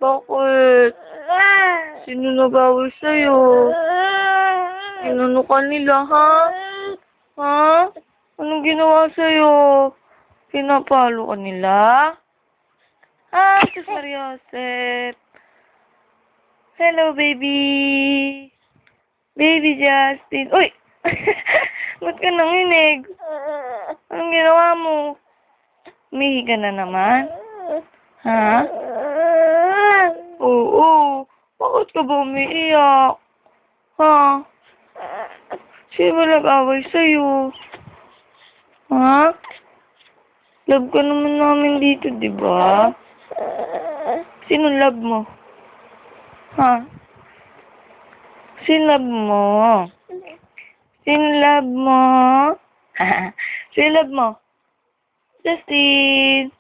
Bakit? Sino nag-away sa'yo? Inano ka nila, ha? Ha? Anong ginawa sa'yo? Pinapalo ka nila? Ah, Cesar Joseph. Hello, baby. Baby Justin. Uy! Ba't ka nanginig? Anong ginawa mo? Umihi ka na naman? Ha? Oo. Bakit ka ba umiiyak? Ha? Sino ba nag-away sa'yo? Ha? Love ka naman namin dito, di ba? Sino love mo? Ha? Sino love mo? Sino love mo? Sino love mo? Justin!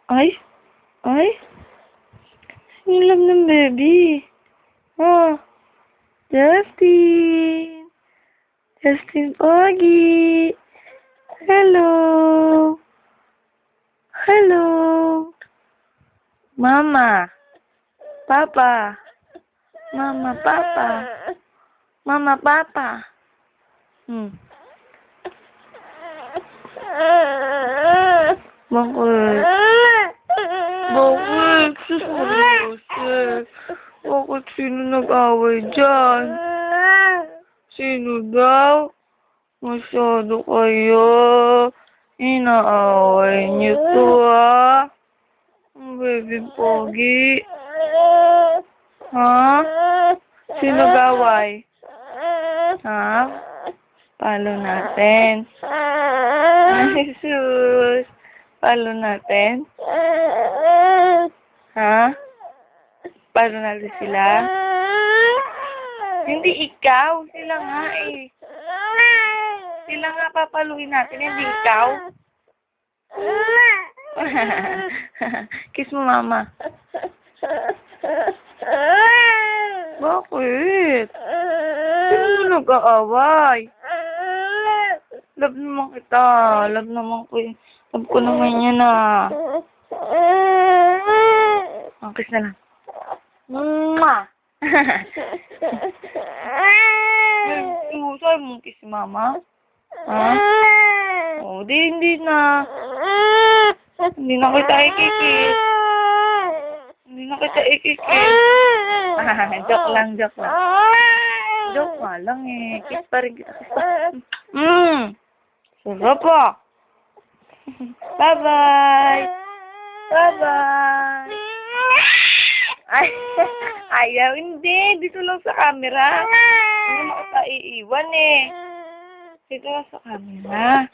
Ay? Ay? Sino love ng baby? Ha? Justin! Justin Pogi! Hello! Hello! Mama! Papa! Mama, Papa! Mama, Papa! Bakit? Bakit? Sus, Joseph. Bakit sino nag-away dyan? Sino daw? Masyado kayo. Inaaway niyo to, ha? Baby Pogi. Ha? Sino nag-away? Ha? Palo natin. Ay, sus. Palo natin? Ha? Palo natin sila? Hindi ikaw. Sila nga eh. Sila nga papaluin natin. Hindi ikaw. Kiss mo, mama. Bakit? Sino nag-aaway? Love naman kita. Love naman ko. Love ko naman yan, ah. Kiss na lang. Mwah! Sabi mong kiss si mama? Ha? O, hindi na. Hindi na kita ikikis. Hindi na kita ikikis. Joke lang, joke lang. Joke nga lang eh. Kiss pa rin kita. Kiss pa. Sarap pa. Bye-bye. Bye-bye. Ay, ayaw, hindi. Dito lang sa camera. Hindi mo kita iiwan eh. Dito lang sa camera.